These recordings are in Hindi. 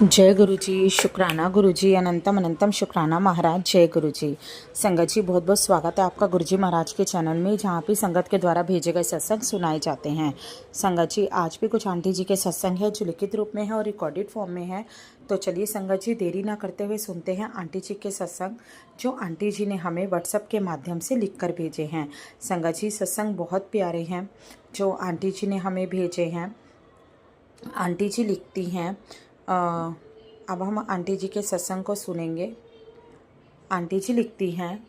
जय गुरु जी, शुक्राना गुरु जी, अनंतम अनंतम शुक्राना महाराज। जय गुरु जी। संगत जी, बहुत बहुत स्वागत है आपका गुरु जी महाराज के चैनल में, जहाँ पे संगत के द्वारा भेजे गए सत्संग सुनाए जाते हैं। संगत जी, आज भी कुछ आंटी जी के सत्संग है जो लिखित रूप में है और रिकॉर्डेड फॉर्म में है। तो चलिए संगत जी, देरी ना करते हुए सुनते हैं आंटी जी के सत्संग, जो आंटी जी ने हमें व्हाट्सएप के माध्यम से लिख कर भेजे हैं। संगत जी, सत्संग बहुत प्यारे हैं जो आंटी जी ने हमें भेजे हैं। आंटी जी लिखती हैं, अब हम आंटी जी के सत्संग को सुनेंगे। आंटी जी लिखती हैं,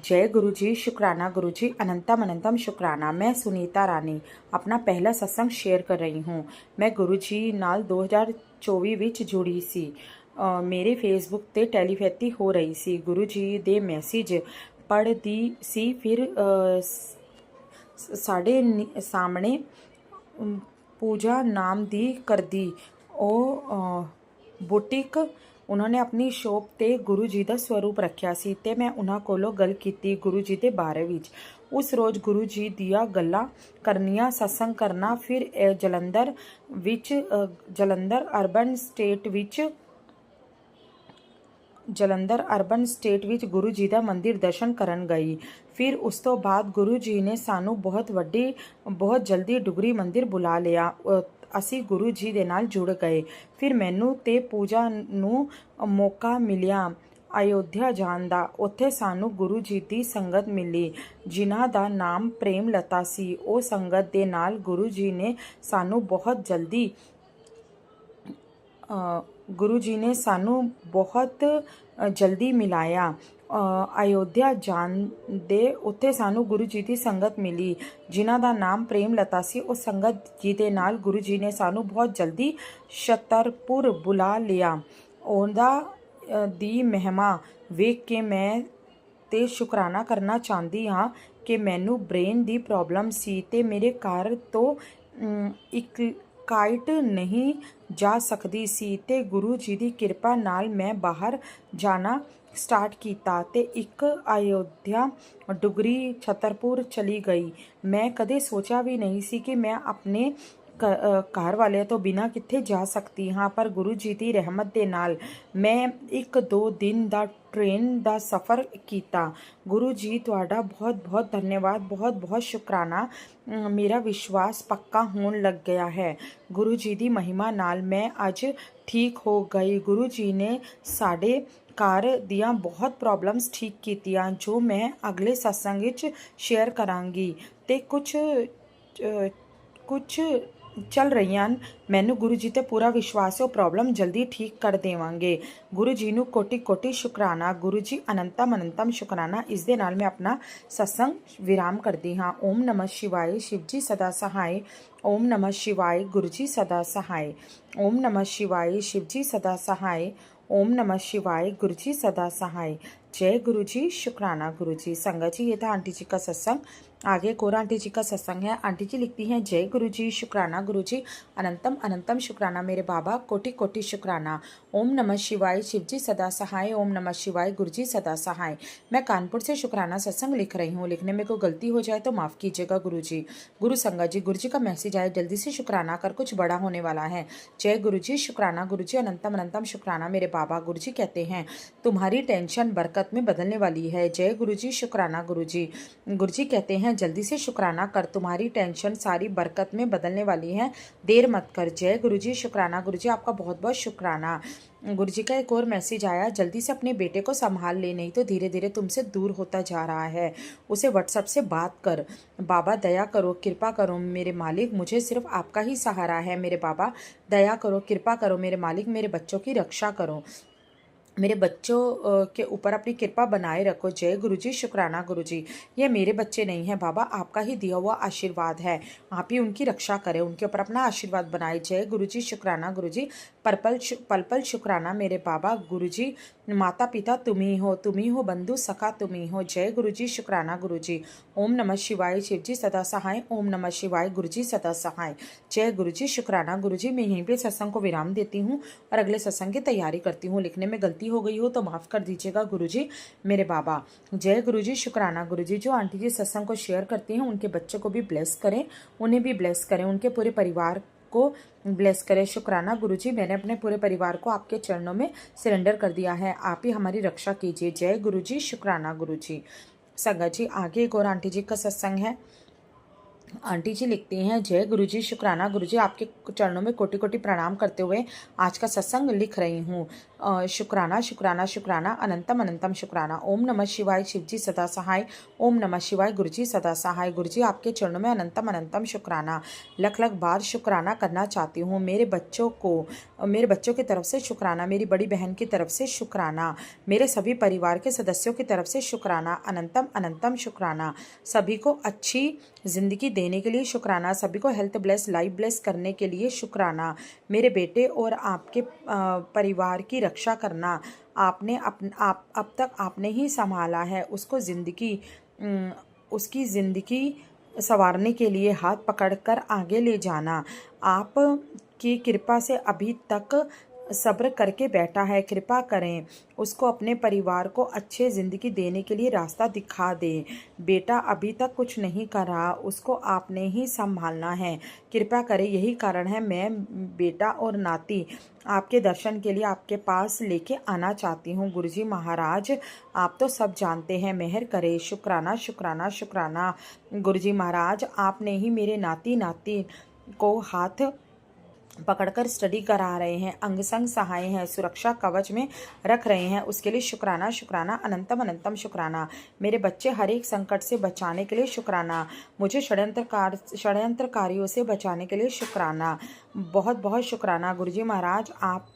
जय गुरु जी, शुक्राना गुरु जी, अनंतम अनंतम शुक्राना। मैं सुनीता रानी अपना पहला सत्संग शेयर कर रही हूँ। मैं गुरु जी नाल 2024 ਵਿੱਚ जुड़ी सी। मेरे फेसबुक ਤੇ ਟੈਲੀਪੈਥੀ ਹੋ ਰਹੀ ਸੀ। गुरु जी ਦੇ ਮੈਸੇਜ ਪੜ੍ਹਦੀ ਸੀ, ਫਿਰ ਸਾਡੇ ਸਾਹਮਣੇ पूजा नाम दी करदी बुटीक उन्होंने अपनी शॉप ते गुरु जी का स्वरूप रखा सी ते मैं उन्हां कोलों गल कीती गुरु जी के बारे विच। उस रोज़ गुरु जी दियां गल्लां करनियां, सत्संग करना। फिर जलंधर अर्बन स्टेट विच गुरु जी का मंदिर दर्शन करन गई। फिर उस तो बाद गुरु जी ने सानू बहुत जल्दी डुगरी मंदिर बुला लिया। असी गुरु जी दे नाल जुड़ गए। फिर मैनू ते पूजा नू मौका मिलिया अयोध्या जान दा। उत्थे सानू गुरु जी दी संगत मिली जिन्हां दा नाम प्रेम लता सी। ओ संगत दे नाल गुरु जी ने सानू बहुत जल्दी मिलाया। अयोध्या जान दे उत्थे सानू गुरु जी की संगत मिली जिन्हां दा नाम प्रेम लता सी। उस संगत जी दे नाल गुरु जी ने सानू बहुत जल्दी छतरपुर बुला लिया। ओंदा दी महिमा वेख के मैं ते शुकराना करना चाहती हाँ कि मैनू ब्रेन दी प्रॉब्लम सी ते मेरे घर तो एक काइट नहीं जा सकती सी ते गुरु जी की किरपा नाल मैं बाहर जाना स्टार्ट किया ते एक अयोध्या डुगरी छतरपुर चली गई। मैं कदे सोचा भी नहीं सी कि मैं अपने घर वाले तो बिना कित्थे जा सकती हाँ, पर गुरु जी की रहमत दे नाल मैं 1-2 दिन का ट्रेन का सफ़र किया। गुरु जी तुहाडा बहुत बहुत धन्यवाद, बहुत बहुत शुकराना। मेरा विश्वास पक्का होने लग गया है। गुरु जी की महिमा नाल मैं अज ठीक हो गई। गुरु जी ने साडे घर दियां बहुत प्रॉब्लम्स ठीक कीतियां जो मैं अगले सत्संग विच शेयर करांगी ते कुछ चल रही हैं। मैनू गुरु जी ते पूरा विश्वास है वो प्रॉब्लम जल्दी ठीक कर देवांगे। गुरु जी नू कोटि कोटि शुकराना। गुरु जी अनंतम अनंतम शुकराना। इस दे नाल मैं अपना सत्संग विराम करती हाँ। ओम नमः शिवाय, शिव जी सदा सहाय। ओम नमः शिवाय, गुरु जी सदा सहाय। ओम नमः शिवाय, शिव जी सदा सहाय। ओम नमः शिवाय, गुरु जी सदा सहाय। जय गुरु जी, शुक्राना गुरु जी। संगत जी, ये था आंटी जी का सत्संग। आगे एक और आंटी जी का सत्संग है। आंटी जी लिखती हैं, जय गुरु जी, शुक्राना गुरु जी, अनंतम अनंतम शुक्राना मेरे बाबा, कोटि कोटि शुक्राना। ओम नमः शिवाय, शिव जी सदा सहाय। ओम नमः शिवाय, गुरु जी सदा सहाय। मैं कानपुर से शुक्राना सत्संग लिख रही हूँ। लिखने में कोई गलती हो जाए तो माफ़ कीजिएगा गुरु जी। गुरु संगत जी, गुरु जी का मैसेज आया, जल्दी से शुक्राना कर, कुछ बड़ा होने वाला है। जय गुरु जी, शुक्राना गुरु जी, अनंतम अनंतम शुक्राना मेरे बाबा। गुरु जी कहते हैं, तुम्हारी टेंशन बरकत में बदलने वाली है। जय गुरु जी, शुक्राना गुरु जी। गुरु जी कहते हैं, जल्दी से शुक्राना कर, तुम्हारी टेंशन सारी बरकत में बदलने वाली है, देर मत कर। जय गुरु जी, शुक्राना गुरु जी, आपका बहुत बहुत शुक्राना। गुरु जी का एक और मैसेज आया, जल्दी से अपने बेटे को संभाल ले, नहीं तो धीरे धीरे तुमसे दूर होता जा रहा है। उसे व्हाट्सएप से बात कर। बाबा दया करो, कृपा करो मेरे मालिक, मुझे सिर्फ आपका ही सहारा है। मेरे बाबा दया करो, कृपा करो मेरे मालिक, मेरे बच्चों की रक्षा करो, मेरे बच्चों के ऊपर अपनी कृपा बनाए रखो। जय गुरु जी, शुक्राना गुरु जी। ये मेरे बच्चे नहीं हैं बाबा, आपका ही दिया हुआ आशीर्वाद है, आप ही उनकी रक्षा करें, उनके ऊपर अपना आशीर्वाद बनाए। जय गुरु जी, शुक्राना गुरु जी, पल पल शुक्राना मेरे बाबा। गुरु जी, माता पिता तुम ही हो, बंधु सखा तुम ही हो। जय गुरु जी, शुक्राना गुरु जी। ओम नमः शिवाय, शिव जी सदा सहाय। ओम नमः शिवाय, गुरु जी सदा सहाय। जय गुरु जी, शुक्राना गुरु जी। मैं यहीं पे सत्संग को विराम देती हूँ और अगले सत्संग की तैयारी करती हूँ। लिखने में गलती हो गई हो तो माफ़ कर दीजिएगा गुरु जी मेरे बाबा। जय गुरु जी, शुक्राना गुरु जी। जो आंटी जी सत्संग को शेयर करती हैं उनके बच्चों को भी ब्लेस करें, उन्हें भी ब्लेस करें, उनके पूरे परिवार सबको ब्लेस करे। शुक्राना गुरुजी, मैंने अपने पूरे परिवार को आपके चरणों में सरेंडर कर दिया है, आप ही हमारी रक्षा कीजिए। जय गुरुजी। शुक्राना गुरुजी। संगत जी, आगे एक और आंटी जी का सत्संग है। आंटी जी लिखती हैं, जय गुरुजी। शुक्राना गुरुजी, आपके चरणों में कोटि कोटि प्रणाम करते हुए आज का सत्संग लिख रही हूँ। शुक्राना शुक्राना शुक्राना, अनंतम अनंतम शुक्राना। ओम नमः शिवाय। शिवजी सदा सहाय। ओम नमः शिवाय। गुरुजी सदा सहाय। गुरुजी, आपके चरणों में अनंतम अनंतम शुक्राना। लख लख बार शुक्राना करना चाहती हूँ। मेरे बच्चों की तरफ से शुक्राना, मेरी बड़ी बहन की तरफ से शुक्राना, मेरे सभी परिवार के सदस्यों की तरफ से शुक्राना, अनंतम अनंतम शुक्राना। सभी को अच्छी ज़िंदगी देने के लिए शुक्राना, सभी को हेल्थ ब्लेस, लाइफ ब्लेस करने के लिए शुक्राना। मेरे बेटे और आपके परिवार की रक्षा करना, अब तक आपने ही संभाला है। उसकी ज़िंदगी संवारने के लिए हाथ पकड़कर आगे ले जाना। आप की कृपा से अभी तक सब्र करके बैठा है, कृपा करें उसको अपने परिवार को अच्छे ज़िंदगी देने के लिए रास्ता दिखा दे। बेटा अभी तक कुछ नहीं कर रहा, उसको आपने ही संभालना है, कृपा करें। यही कारण है मैं बेटा और नाती आपके दर्शन के लिए आपके पास लेके आना चाहती हूँ। गुरुजी महाराज, आप तो सब जानते हैं, मेहर करें। शुक्राना शुक्राना शुक्राना। गुरुजी महाराज, आपने ही मेरे नाती को हाथ पकड़कर स्टडी करा रहे हैं, अंग संग सहाय हैं, सुरक्षा कवच में रख रहे हैं, उसके लिए शुक्राना शुक्राना, अनंतम अनंतम शुक्राना। मेरे बच्चे हर एक संकट से बचाने के लिए शुक्राना, मुझे षड्यंत्रकारियों से बचाने के लिए शुक्राना, बहुत बहुत शुक्राना। गुरुजी महाराज, आप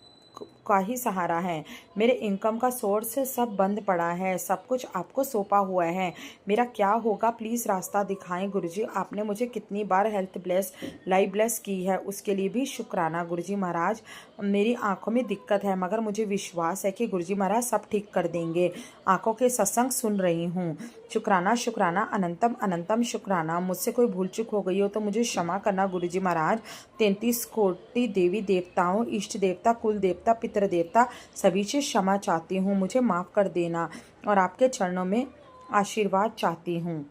का ही सहारा है, मेरे इनकम का सोर्स सब बंद पड़ा है, सब कुछ आपको सौंपा हुआ है, मेरा क्या होगा, प्लीज़ रास्ता दिखाएं। गुरुजी, आपने मुझे कितनी बार हेल्थ ब्लेस, लाइफ ब्लेस की है, उसके लिए भी शुक्राना। गुरुजी महाराज, मेरी आंखों में दिक्कत है, मगर मुझे विश्वास है कि गुरुजी महाराज सब ठीक कर देंगे। आंखों के सत्संग सुन रही हूँ। शुक्राना शुक्राना, अनंतम अनंतम शुक्राना। मुझसे कोई भूल चूक हो गई हो तो मुझे क्षमा करना गुरुजी महाराज। 33 कोटि देवी देवताओं, इष्ट देवता, कुल देवता, पितृ देवता, सभी से क्षमा चाहती हूँ, मुझे माफ़ कर देना और आपके चरणों में आशीर्वाद चाहती हूँ।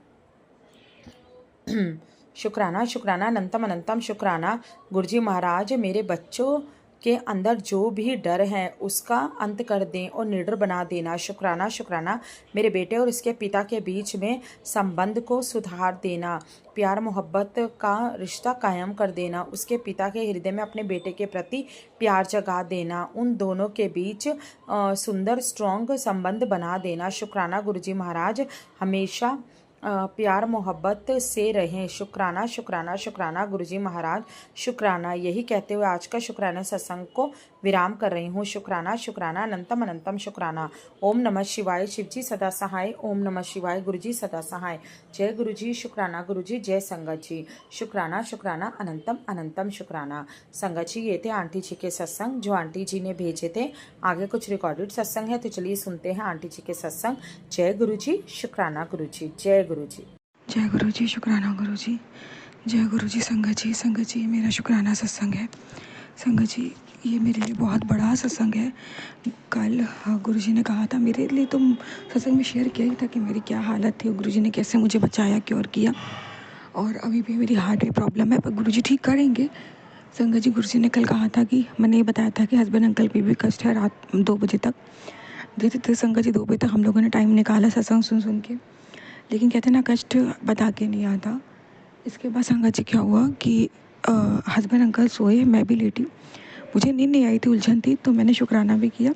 शुक्राना शुक्राना, अनंतम अनंतम शुक्राना। गुरुजी महाराज, मेरे बच्चों के अंदर जो भी डर है उसका अंत कर दें और निडर बना देना। शुक्राना शुक्राना। मेरे बेटे और इसके पिता के बीच में संबंध को सुधार देना, प्यार मोहब्बत का रिश्ता कायम कर देना, उसके पिता के हृदय में अपने बेटे के प्रति प्यार जगा देना, उन दोनों के बीच सुंदर स्ट्रॉन्ग संबंध बना देना। शुक्राना गुरुजी महाराज, हमेशा प्यार मोहब्बत से रहें। शुक्राना शुक्राना शुक्राना। गुरुजी महाराज, शुक्राना। यही कहते हुए आज का शुक्राना सत्संग को विराम कर रही हूँ। शुक्राना शुक्राना, अनंतम अनंतम शुक्राना। ओम नमः शिवाय। शिवजी सदा सहाय। ओम नमः शिवाय। गुरुजी सदा सहाय। जय गुरुजी। शुक्राना गुरुजी। जय संगत जी। शुक्राना शुक्राना, अनंतम अनंतम शुक्राना। संगत जी, ये थे आंटी जी के सत्संग जो आंटी जी ने भेजे थे। आगे कुछ रिकॉर्डेड सत्संग है, तो चलिए सुनते हैं आंटी जी के सत्संग। जय गुरुजी। शुक्राना गुरुजी। जय गुरुजी। जय गुरुजी। शुक्राना गुरुजी। जय गुरुजी। संगत जी, मेरा शुक्राना सत्संग है। संगत जी, ये मेरे लिए बहुत बड़ा सत्संग है। कल गुरुजी ने कहा था, मेरे लिए तुम सत्संग में शेयर किया ही था कि मेरी क्या हालत थी, गुरुजी ने कैसे मुझे बचाया, क्योर किया। और अभी भी मेरी हार्ट में प्रॉब्लम है, पर गुरुजी ठीक करेंगे। संगत जी, गुरुजी ने कल कहा था कि मैंने ये बताया था कि हस्बैंड अंकल पे भी कष्ट है, रात 2 बजे तक देते थे। संगत जी, 2 बजे तक हम लोगों ने टाइम निकाला सत्संग सुन के, लेकिन कहते ना कष्ट बता के नहीं आता। इसके बाद संगत जी क्या हुआ कि हस्बैंड अंकल सोए, मैं भी लेटी, मुझे नींद नहीं आई थी, उलझन थी, तो मैंने शुक्राना भी किया।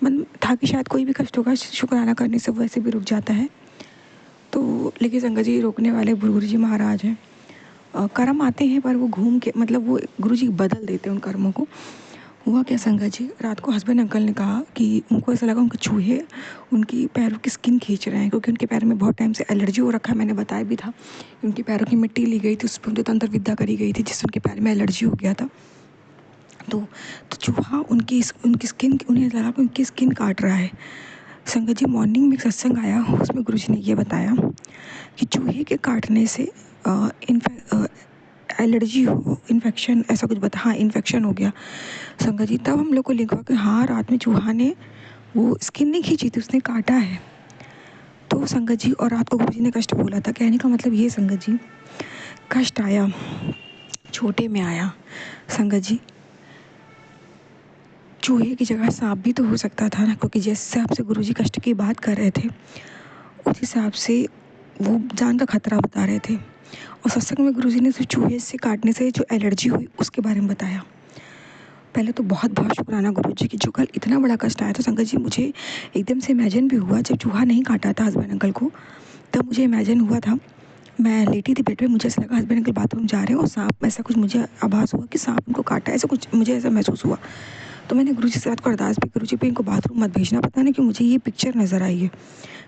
मन था कि शायद कोई भी कष्ट होगा, शुक्राना करने से वैसे भी रुक जाता है। तो लेकिन संगत जी, रोकने वाले गुरु जी महाराज हैं। कर्म आते हैं पर वो घूम के, मतलब वो गुरु जी बदल देते हैं उन कर्मों को। हुआ क्या संगत जी, रात को हस्बैंड अंकल ने कहा कि उनको ऐसा लगा उनके चूहे उनकी पैरों की स्किन खींच रहे हैं, क्योंकि उनके पैरों में बहुत टाइम से एलर्जी हो रखा है। मैंने बताया भी था कि उनके पैरों की मिट्टी ली गई थी, उस पर उनके तंत्र विद्या करी गई थी, जिससे उनके पैर में एलर्जी हो गया था। तो चूहा उनकी स्किन, उन्हें लगा कि उनकी स्किन काट रहा है। संगत जी, मॉर्निंग में एक सत्संग आया, उसमें गुरुजी ने ये बताया कि चूहे के काटने से एलर्जी हो, इन्फेक्शन, ऐसा कुछ हाँ इन्फेक्शन हो गया। संगत जी, तब हम लोग को लिखा कि हाँ, रात में चूहा ने वो स्किन नहीं खींची थी, उसने काटा है। तो संगत जी, और रात को गुरुजी ने कष्ट बोला था, कहने का मतलब ये संगत जी, कष्ट आया, छोटे में आया। संगत जी, चूहे की जगह सांप भी तो हो सकता था ना, क्योंकि जिस हिसाब से गुरुजी कष्ट की बात कर रहे थे उस हिसाब से वो जान का खतरा बता रहे थे। और सत्संग में गुरुजी ने सिर्फ चूहे से काटने से जो एलर्जी हुई उसके बारे में बताया। पहले तो बहुत बहुत शुक्राना गुरुजी की, जो कल इतना बड़ा कष्ट आया था संगत जी, मुझे एकदम से इमेजिन भी हुआ। जब चूहा नहीं काटा था हस्बैंड अंकल को, तब मुझे इमेजिन हुआ था, मैं लेटी थी बेड पे, मुझे ऐसा लगा हस्बैंड अंकल बाथरूम जा रहे हैं और सांप, ऐसा कुछ मुझे आभास हुआ कि सांप उनको काटा, ऐसा कुछ मुझे ऐसा महसूस हुआ। तो मैंने गुरुजी से रात को अरदास भी, गुरुजी पे इनको बाथरूम मत भेजना, पता नहीं क्यों मुझे ये पिक्चर नज़र आई है।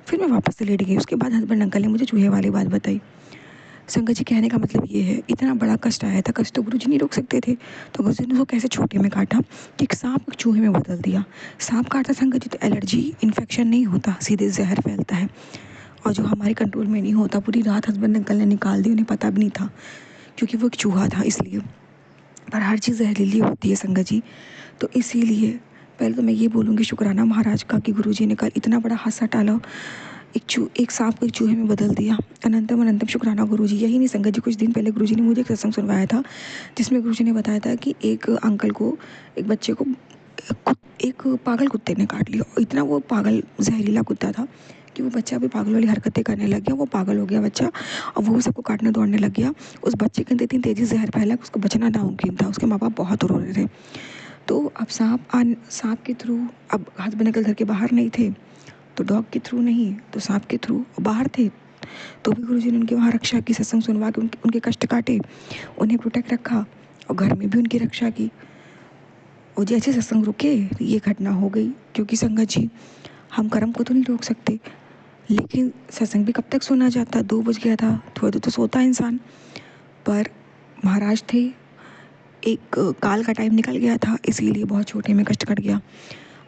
फिर मैं वापस से लेट गई। उसके बाद हस्बैंड अंकल ने मुझे चूहे वाली बात बताई। संगत जी, कहने का मतलब ये है, इतना बड़ा कष्ट आया था, कष्ट तो गुरुजी नहीं रोक सकते थे, तो गुरुजी ने उसको कैसे छोटे में काटा कि एक सांप एक चूहे में बदल दिया। सांप काटता संगत जी तो एलर्जी इन्फेक्शन नहीं होता, सीधे जहर फैलता है, और जो हमारे कंट्रोल में नहीं होता। पूरी रात हस्बैंड अंकल ने निकाल दी, उन्हें पता भी नहीं था, क्योंकि वो एक चूहा था इसलिए। पर हर चीज़ जहरीली होती है संगत जी, तो इसीलिए पहले तो मैं ये बोलूँगी शुक्राना महाराज का कि गुरुजी ने कल इतना बड़ा हादसा टाला, एक सांप को एक चूहे में बदल दिया। अनंतम अनंतम शुक्राना गुरुजी। यही नहीं संगत जी, कुछ दिन पहले गुरुजी ने मुझे एक सत्संग सुनवाया था, जिसमें गुरुजी ने बताया था कि एक अंकल को, एक बच्चे को एक पागल कुत्ते ने काट लिया। और इतना वो पागल जहरीला कुत्ता था कि वो बच्चा भी पागल वाली हरकतें करने लग गया, वो पागल हो गया बच्चा, और वो सबको काटने दौड़ने लग गया। उस बच्चे के अंदर इतनी तेज़ी से जहर फैला कि उसको बचना नामुमकिन था। उसके माँ बाप बहुत रो रहे थे। तो अब सांप के थ्रू, अब हस्बैंड अंकल घर के बाहर नहीं थे, तो डॉग के थ्रू नहीं तो सांप के थ्रू बाहर थे, तो भी गुरुजी ने उनकी वहाँ रक्षा की, सत्संग सुनवा के उनके कष्ट काटे, उन्हें प्रोटेक्ट रखा, और घर में भी उनकी रक्षा की। और जैसे सत्संग रुके ये घटना हो गई। क्योंकि संगत जी, हम कर्म को तो नहीं रोक सकते, लेकिन सत्संग भी कब तक सुना जाता, 2 बज गया था, थोड़ी देर तो सोता है इंसान। पर महाराज थे, एक काल का टाइम निकल गया था, इसीलिए बहुत छोटे में कष्ट कट गया।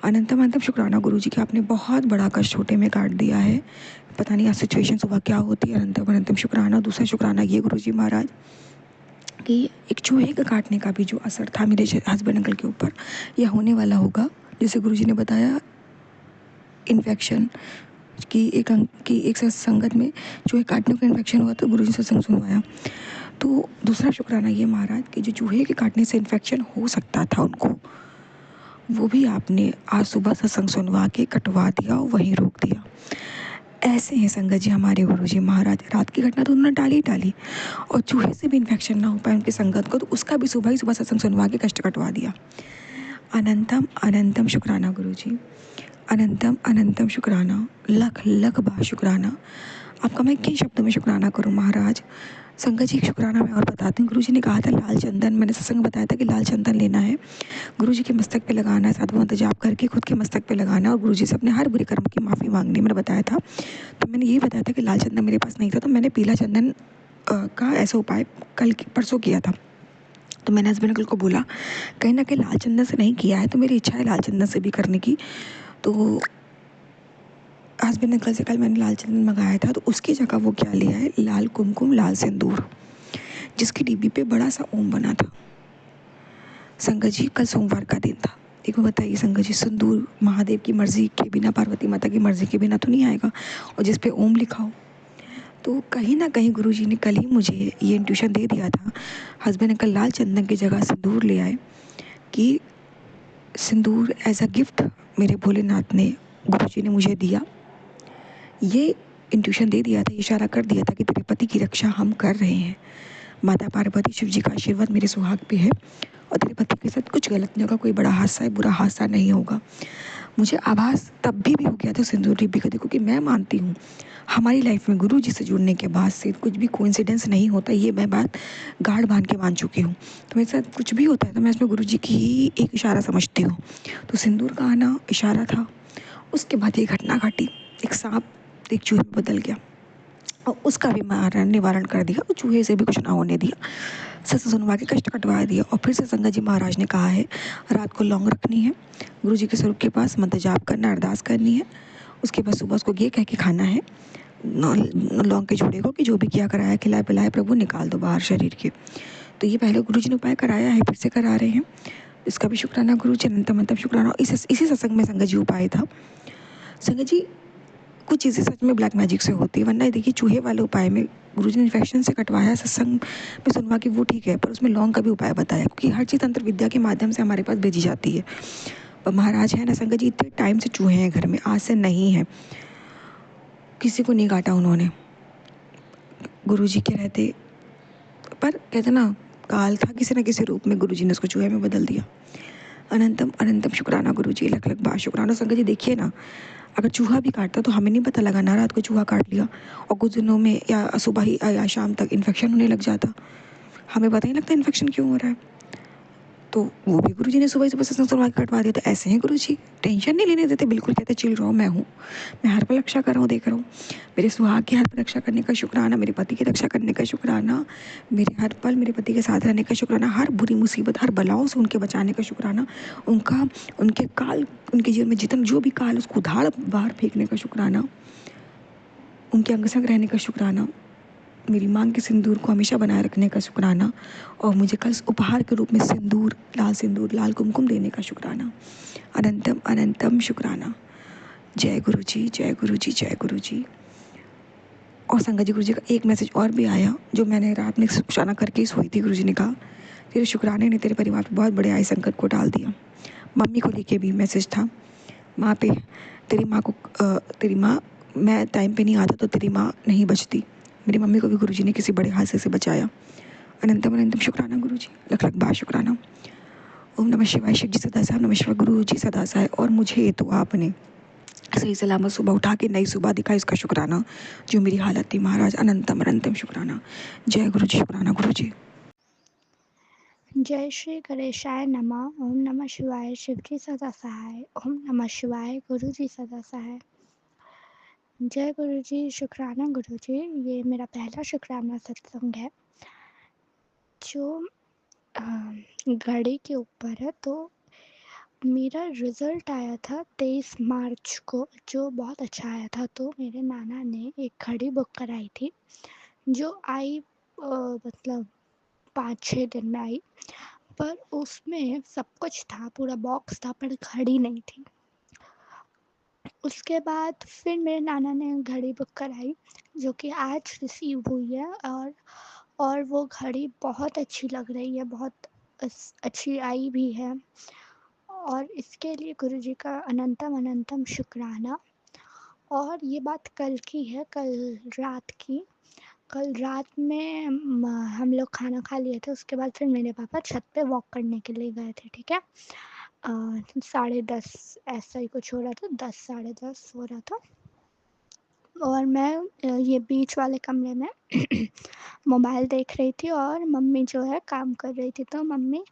अनंतम अनंतम शुक्राना गुरुजी कि आपने बहुत बड़ा कष्ट छोटे में काट दिया है। पता नहीं आज सिचुएशन सुबह क्या होती है। अनंतम अनंतम शुक्राना। दूसरा शुक्राना ये गुरुजी महाराज कि एक चूहे का काटने का भी जो असर था मेरे हस्बैंड अंकल के ऊपर, यह होने वाला होगा। जैसे गुरुजी ने बताया इन्फेक्शन की एक संगत में चूहे काटने का इन्फेक्शन हुआ, तो गुरुजी से सत्संग सुनवाया। तो दूसरा शुक्राना ये महाराज कि जो चूहे के काटने से इन्फेक्शन हो सकता था उनको, वो भी आपने आज सुबह सत्संग सुनवा के कटवा दिया और वहीं रोक दिया। ऐसे हैं संगत जी हमारे गुरुजी महाराज। रात की घटना तो उन्होंने टाली, और चूहे से भी इन्फेक्शन ना हो पाए उनकी संगत को, तो उसका भी सुबह ही सुबह सत्संग सुनवा के कष्ट कटवा दिया। अनंतम अनंतम शुक्राना गुरुजी, अनंतम अनंतम शुक्राना, लख लख बार शुक्राना। आपका मैं किन शब्दों में शुक्राना करूं महाराज। संगत जी, एक शुक्राना मैं और बताती हूँ। गुरुजी ने कहा था लाल चंदन, मैंने सत्संग में बताया था कि लाल चंदन लेना है, गुरुजी के मस्तक पे लगाना है, साधु मंत्र जाप करके खुद के मस्तक पे लगाना है, और गुरुजी से अपने हर बुरे कर्म की माफ़ी मांगनी, मैंने बताया था। तो मैंने यही बताया था कि लाल चंदन मेरे पास नहीं था, तो मैंने पीला चंदन का ऐसा उपाय परसों किया था। तो मैंने हस्बैंड अंकल को बोला, कहीं ना कहीं लाल चंदन से नहीं किया है, तो मेरी इच्छा है लाल चंदन से भी करने की। तो हस्बैंड अंकल से कल मैंने लाल चंदन मंगाया था, तो उसकी जगह वो क्या लिया है, लाल कुमकुम लाल सिंदूर, जिसकी डिब्बी पे बड़ा सा ओम बना था। संगत जी, कल सोमवार का दिन था। देखो बताइए संगत जी, सिंदूर महादेव की मर्जी के बिना, पार्वती माता की मर्जी के बिना तो नहीं आएगा, और जिस पे ओम लिखा हो। तो कहीं ना कहीं गुरुजी ने कल ही मुझे ये इंट्यूशन दे दिया था, हस्बैंड अंकल लाल चंदन की जगह सिंदूर ले आए, कि सिंदूर एज अ गिफ्ट मेरे भोलेनाथ ने, गुरुजी ने मुझे दिया। ये इंट्यूशन दे दिया था, इशारा कर दिया था कि तेरे पति की रक्षा हम कर रहे हैं। माता पार्वती शिव जी का आशीर्वाद मेरे सुहाग पे है, और तेरे पति के साथ कुछ गलत नहीं होगा, कोई बड़ा हादसा है, बुरा हादसा नहीं होगा। मुझे आभास तब भी हो गया था सिंदूर डिब्बी का। देखो कि मैं मानती हूँ हमारी लाइफ में गुरु जी से जुड़ने के बाद से कुछ भी कोइंसिडेंस नहीं होता, ये मैं बात गाढ़ बांध के मान चुकी हूँ। तो मेरे साथ कुछ भी होता है तो मैं इसमें गुरु जी की ही एक इशारा समझती हूँ। तो सिंदूर का आना इशारा था। उसके बाद ये घटना घटी, एक सांप एक चूहे में बदल गया, और उसका भी निवारण कर दिया, और चूहे से भी कुछ ना होने दिया, सत्संग सुनवा के कष्ट कटवा दिया। और फिर से संगत जी महाराज ने कहा है रात को लौंग रखनी है, गुरु जी के स्वरूप के पास मंत्र जाप करना, अरदास करनी है। उसके बाद सुबह उसको ये कह के खाना है लौंग के जोड़े को कि जो भी किया कराया खिलाया पिलाया प्रभु निकाल दो बाहर शरीर के। तो ये पहले गुरु जी ने उपाय कराया है, फिर से करा रहे हैं। इसका भी शुक्राना गुरु जी, अनंतम अनंतम शुक्राना। इसी सत्संग में संगत जी उपाय था। संगत जी, कुछ चीज़ें सच में ब्लैक मैजिक से होती है, वरना देखिए चूहे वाले उपाय में गुरुजी ने इन्फेक्शन से कटवाया, सत्संग में सुनवा कि वो ठीक है, पर उसमें लौंग का भी उपाय बताया, क्योंकि हर चीज़ तंत्र विद्या के माध्यम से हमारे पास भेजी जाती है। पर महाराज है ना संगत जी, इतने टाइम से चूहे हैं घर में, आज से नहीं है, किसी को नहीं काटा उन्होंने गुरुजी के रहते। पर कहते ना, काल था किसी न किसी रूप में, गुरुजी ने उसको चूहे में बदल दिया। अनंतम अनंतम शुक्राना गुरुजी, लख लख बार शुक्राना। संगत जी देखिए ना, अगर चूहा भी काटता तो हमें नहीं पता लगा ना, रात को चूहा काट लिया और कुछ दिनों में या सुबह ही या शाम तक इन्फेक्शन होने लग जाता, हमें पता ही लगता इन्फेक्शन क्यों हो रहा है। तो वो भी गुरुजी ने सुबह सुबह सत्संग सुनवा के कटवा दिया। तो ऐसे हैं गुरुजी, टेंशन नहीं लेने देते, बिल्कुल कहते चिल रहो, मैं हूँ, मैं हर पल रक्षा कर रहा हूँ, देख रहा हूँ। मेरे सुहाग की हर पल रक्षा करने का शुक्राना, मेरे पति की रक्षा करने का शुक्राना, मेरे हर पल मेरे पति के साथ रहने का शुक्राना, हर बुरी मुसीबत हर बलाओं से उनके बचाने का शुक्राना, उनका उनके काल उनके जीवन में जितना जो भी काल उसको उधाड़ बाहर फेंकने का शुक्राना, उनके अंग संग रहने का शुक्राना, मेरी मांग के सिंदूर को हमेशा बनाए रखने का शुक्राना, और मुझे कल उपहार के रूप में सिंदूर लाल कुमकुम देने का शुक्राना। अनंतम अनंतम शुक्राना। जय गुरु जी, जय गुरु जी, जय गुरु जी। और संगत जी, गुरु जी का एक मैसेज और भी आया, जो मैंने रात में शुक्राना करके ही सोई थी। गुरु जी ने कहा, तेरे शुक्राने ने तेरे परिवार पर बहुत बड़े आय संकट को डाल दिया। मम्मी को लेके भी मैसेज था, माँ पे, तेरी माँ, मैं टाइम पे नहीं आता तो तेरी माँ नहीं बचती। मेरी मम्मी को भी गुरुजी ने किसी बड़े हादसे से बचाया। अनंतम अनंतम शुक्राना गुरुजी, लख लख बार शुक्राना। ओम नमः शिवाय, शिव जी सदा साहब, नमः शिवाय गुरु जी सदा साहब। और मुझे तो आपने सही सलामत सुबह उठा के नई सुबह दिखाई, इसका शुक्राना। जो मेरी हालत थी महाराज, अनंतम अनंतम शुक्राना। जय गुरु जी, शुक्राना गुरु जी। जय श्री गणेशाय नमः। ओम नमः शिवाय, शिवजी सदा सहाय। ओम नमः शिवाय, गुरु जी सदा सहाय। जय गुरु जी, शुक्राना गुरु जी। ये मेरा पहला शुक्राना सत्संग है जो अ, घड़ी के ऊपर है। तो मेरा रिजल्ट आया था 23 मार्च को, जो बहुत अच्छा आया था। तो मेरे नाना ने एक घड़ी बुक कराई थी, जो आई मतलब 5-6 दिन में आई। पर उसमें सब कुछ था, पूरा बॉक्स था, पर घड़ी नहीं थी। उसके बाद फिर मेरे नाना ने घड़ी बुक कराई, जो कि आज रिसीव हुई है। और वो घड़ी बहुत अच्छी लग रही है, बहुत अच्छी आई भी है। और इसके लिए गुरुजी का अनंतम अनंतम शुक्राना। और ये बात कल की है, कल रात की। कल रात में हम लोग खाना खा लिए थे। उसके बाद फिर मेरे पापा छत पे वॉक करने के लिए गए थे, ठीक है। 10:30 ऐसा ही कुछ हो रहा था, 10 साढ़े 10 हो रहा था। और मैं ये बीच वाले कमरे में मोबाइल देख रही थी, और मम्मी जो है काम कर रही थी। तो मम्मी,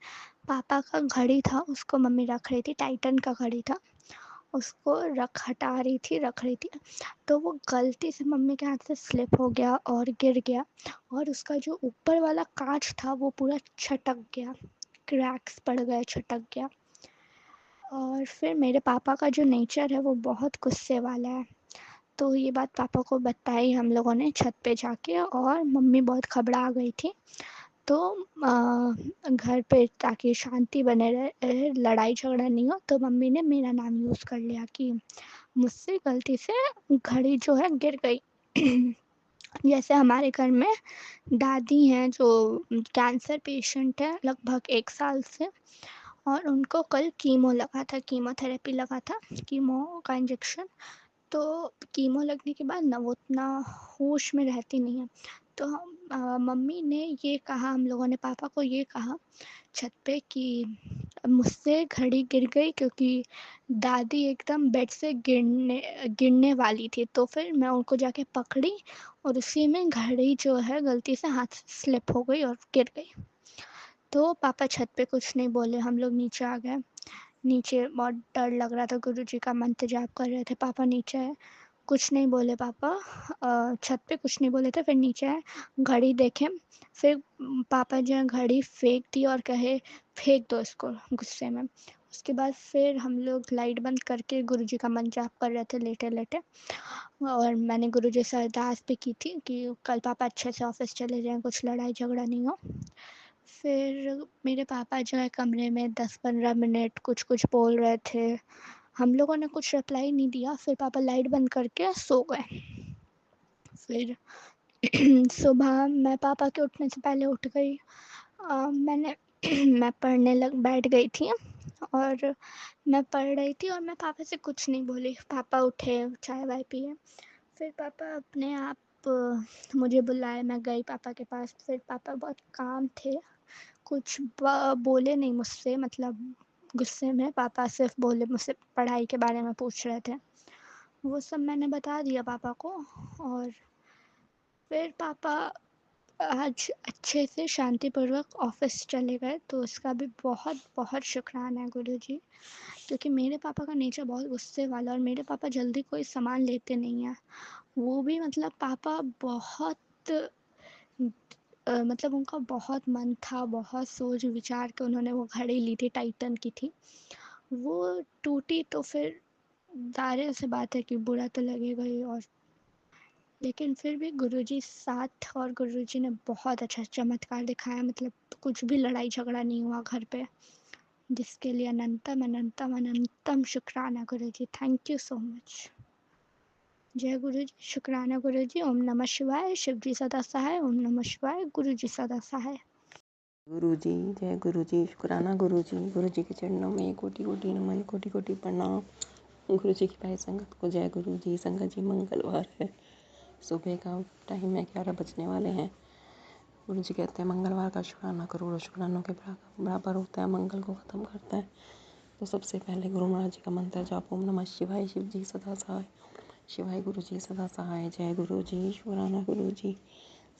पापा का घड़ी था, उसको मम्मी रख रही थी, टाइटन का घड़ी था, उसको रख रही थी। तो वो गलती से मम्मी के हाथ से स्लिप हो गया और गिर गया, और उसका जो ऊपर वाला कांच था वो पूरा छटक गया, क्रैक्स पड़ गए, छटक गया। और फिर मेरे पापा का जो नेचर है वो बहुत गुस्से वाला है। तो ये बात पापा को बताई हम लोगों ने छत पे जाके, और मम्मी बहुत घबरा गई थी। तो घर पे, ताकि शांति बने रहे, लड़ाई झगड़ा नहीं हो, तो मम्मी ने मेरा नाम यूज़ कर लिया कि मुझसे गलती से घड़ी जो है गिर गई। जैसे हमारे घर में दादी हैं जो कैंसर पेशेंट है लगभग 1 साल से, और उनको कल कीमो लगा था, कीमोथेरेपी लगा था, कीमो का इंजेक्शन। तो कीमो लगने के बाद ना वो उतना होश में रहती नहीं है। तो मम्मी ने ये कहा, हम लोगों ने पापा को ये कहा छत पे कि मुझसे घड़ी गिर गई, क्योंकि दादी एकदम बेड से गिरने गिरने वाली थी। तो फिर मैं उनको जाके पकड़ी, और उसी में घड़ी जो है गलती से हाथ से स्लिप हो गई और गिर गई। तो पापा छत पे कुछ नहीं बोले, हम लोग नीचे आ गए। नीचे बहुत डर लग रहा था, गुरुजी का मंत्र जाप कर रहे थे। पापा नीचे आए, कुछ नहीं बोले पापा, छत पे कुछ नहीं बोले थे। फिर नीचे आए, घड़ी देखे, फिर पापा जो है घड़ी फेंक दी और कहे फेंक दो इसको, गुस्से में। उसके बाद फिर हम लोग लाइट बंद करके गुरुजी का मंत्र जाप कर रहे थे लेटे लेटे। और मैंने गुरुजी से अरदास भी की थी कि कल पापा अच्छे से ऑफिस चले जाएँ, कुछ लड़ाई झगड़ा नहीं हो। फिर मेरे पापा जो है कमरे में 10-15 मिनट कुछ कुछ बोल रहे थे, हम लोगों ने कुछ रिप्लाई नहीं दिया। फिर पापा लाइट बंद करके सो गए। फिर सुबह मैं पापा के उठने से पहले उठ गई। मैंने मैं पढ़ने लग बैठ गई थी और मैं पढ़ रही थी और मैं पापा से कुछ नहीं बोली। पापा उठे, चाय-वाय पिए। फिर पापा अपने आप मुझे बुलाए, मैं गई पापा के पास। फिर पापा बहुत काम थे, कुछ बोले नहीं मुझसे, मतलब गुस्से में पापा सिर्फ बोले, मुझसे पढ़ाई के बारे में पूछ रहे थे। वो सब मैंने बता दिया पापा को और फिर पापा आज अच्छे से शांतिपूर्वक ऑफ़िस चले गए, तो उसका भी बहुत बहुत शुक्राना है गुरुजी। क्योंकि मेरे पापा का नेचर बहुत गुस्से वाला और मेरे पापा जल्दी कोई सामान लेते नहीं हैं। वो भी मतलब पापा बहुत मतलब उनका बहुत मन था, बहुत सोच विचार के उन्होंने वो घड़ी ली थी, टाइटन की थी। वो टूटी तो फिर ज़ाहिर-सी बात है कि बुरा तो लगेगा ही। और लेकिन फिर भी गुरुजी साथ और गुरुजी ने बहुत अच्छा चमत्कार दिखाया, मतलब कुछ भी लड़ाई झगड़ा नहीं हुआ घर पे, जिसके लिए अनंतम अनंतम अनंतम शुक्राना Guruji. Thank you so much. जय गुरुजी, शुक्राना गुरुजी। ओम नमः शिवाय। शिव जी सदा सहाय। ओम नमः शिवाय। गुरुजी सदा सहाय। गुरु जी, जय गुरु जी, शुक्राना गुरु जी के चरणों में कोटि कोटि नमन, कोटि कोटि प्रणाम। गुरु जी की भाई संगत को जय गुरु जी। संगत जी, मंगलवार है, सुबह का टाइम है, 11 बजने वाले हैं। गुरु जी कहते हैं मंगलवार का शुक्राना करोड़ों शुक्रानों के बराबर होता है, मंगल को ख़त्म करता है। तो सबसे पहले गुरु महाराज जी का मंत्र जाप, ओम नमः शिवाय। शिव जी सदा सहाय, शिवाय गुरु जी सदा सहाय। जय गुरु जी, शुक्राना गुरु जी।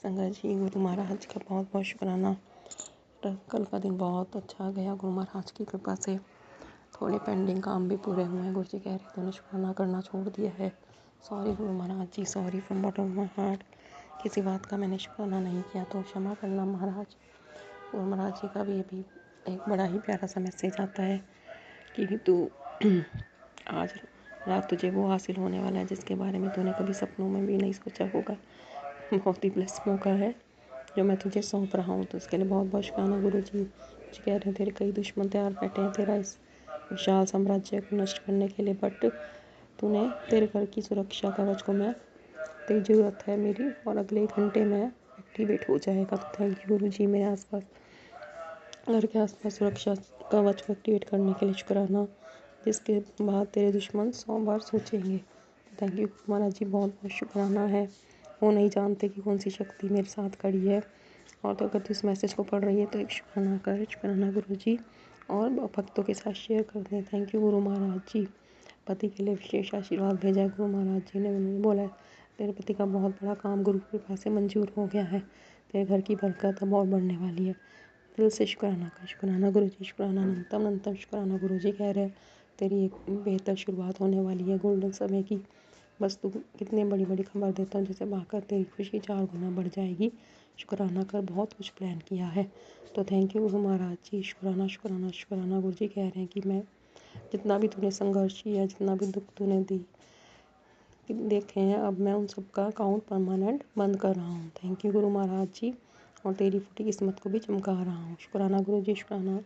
संगत जी, गुरु महाराज का बहुत बहुत शुक्राना। कल का दिन बहुत अच्छा गया गुरु महाराज की कृपा से। थोड़े पेंडिंग काम भी पूरे हुए हैं। गुरु जी कह रहे थे उन्हें शुक्राना करना छोड़ दिया है। Sorry Guru Maharaj ji, sorry from bottom of my heart. किसी बात का मैंने शुक्राना नहीं किया तो क्षमा करना महाराज। गुरु महाराज जी का भी अभी एक बड़ा ही प्यारा सा मैसेज आता है कि तू आज रात तुझे वो हासिल होने वाला है जिसके बारे में तूने कभी सपनों में भी नहीं सोचा होगा। बहुत ही ब्लेस मौका है जो मैं तुझे सौंप रहा हूँ, तो उसके लिए बहुत बहुत शुक्राना गुरु जी। जी कह रहे हैं तेरे कई दुश्मन तैयार बैठे हैं तेरा इस विशाल साम्राज्य को नष्ट करने के लिए, बट तूने तेरे घर की सुरक्षा कवच को मैं तेरी ज़रूरत है मेरी, और अगले घंटे में एक्टिवेट हो जाएगा। तो थैंक यू गुरु जी। मेरे आसपास, घर के आसपास सुरक्षा कवच को एक्टिवेट करने के लिए शुक्राना, जिसके बाद तेरे दुश्मन 100 बार सोचेंगे। थैंक यू महाराज जी, बहुत बहुत शुक्राना है। वो नहीं जानते कि कौन सी शक्ति मेरे साथ खड़ी है। और तो अगर तू इस मैसेज को पढ़ रही है तो एक शुक्राना कर, शुक्राना गुरु जी, और भक्तों के साथ शेयर कर दें। थैंक यू गुरु महाराज जी। पति के लिए विशेष आशीर्वाद भेजा है गुरु महाराज जी ने। उन्होंने बोला है तेरे पति का बहुत बड़ा काम गुरु की कृपा से मंजूर हो गया है, तेरे घर की बरकत अब और बढ़ने वाली है। दिल से शुक्राना कर, शुक्राना गुरु जी, शुक्राना अनंतम अनंतम शुक्राना। गुरु जी कह रहे हैं तेरी एक बेहतर शुरुआत होने वाली है गोल्डन समय की। बस तू कितनी बड़ी बड़ी खबर देता हूँ जिसे पाकर तेरी खुशी 4 गुना बढ़ जाएगी। शुक्राना कर, बहुत कुछ प्लान किया है। तो थैंक यू गुरु महाराज जी, शुक्राना शुक्राना शुक्राना। गुरु जी कह रहे हैं कि मैं जितना भी तूने संघर्ष किया, जितना भी दुख तूने देखे हैं, अब मैं उन सब का अकाउंट परमानेंट बंद कर रहा हूँ। थैंक यू गुरु महाराज जी, और तेरी फूटी किस्मत को भी चमका रहा हूँ। शुक्राना गुरु जी, शुक्राना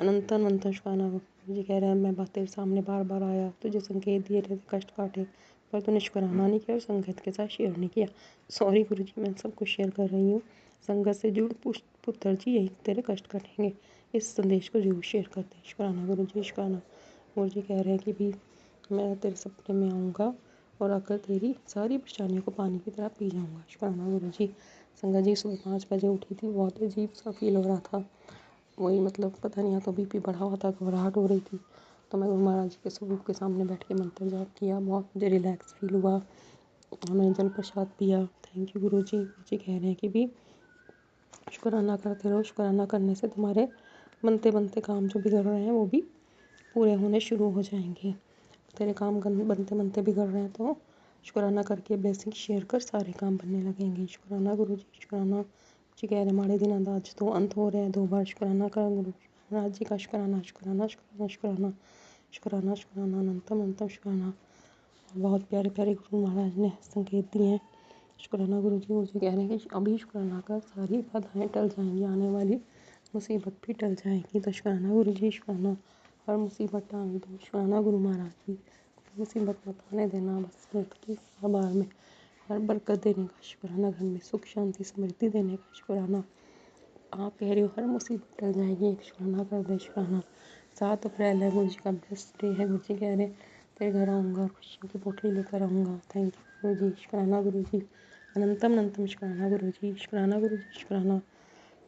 अनंत अनंत शुक्राना। गुरु जी कह रहे हैं मैं तेरे सामने बार बार आया, तुझे संकेत दिए थे, कष्ट काटे, पर तूने शुक्राना नहीं किया और संगत के साथ शेयर नहीं किया। सॉरी गुरु जी, मैं सब कुछ शेयर कर रही हूँ। संगत से जुड़ पुत्र जी, यही तेरे कष्ट कटेंगे। इस संदेश को जरूर शेयर कर दे। शुक्राना गुरु जी, शुक्राना। गुरु जी कह रहे हैं कि भी मैं तेरे सपने में आऊँगा और आकर तेरी सारी परेशानियों को पानी की तरह पी जाऊँगा। शुक्राना गुरु जी। संगत जी, सुबह 5 बजे उठी थी, बहुत अजीब सा फील हो रहा था। वही मतलब पता नहीं, या तो बीपी बढ़ा हुआ था, घबराहट हो रही थी। तो मैं गुरु महाराज जी के स्वरूप के सामने बैठ के मंत्र जाप किया, बहुत मुझे रिलैक्स फील हुआ। मैंने जल प्रसाद पिया। थैंक यू गुरु जी। गुरु जी कह रहे हैं कि भी शुक्राना करते रहो, शुक्राना करने से तुम्हारे बनते बनते काम जो बिगड़ रहे हैं वो भी पूरे होने शुरू हो जाएंगे। तेरे काम बनते बनते बिगड़ रहे हैं तो शुक्राना करके ब्लेसिंग शेयर कर, सारे काम बनने लगेंगे। शुक्राना गुरु जी, शुक्राना जी। कह रहे माड़े दिन आज तो अंत हो रहे हैं, 2 बार शुक्राना कर गुरु महाराज जी का। शुक्राना शुक्राना शुक्राना शुक्राना शुक्राना शुक्राना अनंतम अनंतम शुक्राना। बहुत प्यारे प्यारे गुरु महाराज ने संकेत दिए हैं। शुक्राना गुरु जी। मुझे कह रहे हैं कि अभी शुक्राना कर, सारी बाधाएं टल जाएंगी, आने वाली मुसीबत भी टल जाएगी। तो शुक्राना गुरु जी, शुक्राना। हर मुसीबत टाल दो, शुक्राना गुरु महाराज जी। मुसीबत मत आने देना, बस ज़िंदगी हर बार में घर बरकत देने का शुक्राना, घर में सुख शांति समृद्धि देने का शुक्राना। आप कह रहे हो हर मुसीबत टल जाएगी, एक शुक्राना कर दे। शुक्राना 7 अप्रैल है, गुरु जी का बेस्ट डे है। गुरु जी कह रहे हैं तेरे घर आऊँगा, खुशियों की पोटली लेकर आऊँगा। थैंक यू गुरु जी, शुक्राना गुरु जी, अनंतम अनंतम शुक्राना गुरु जी, शुक्राना गुरु जी, शुक्राना।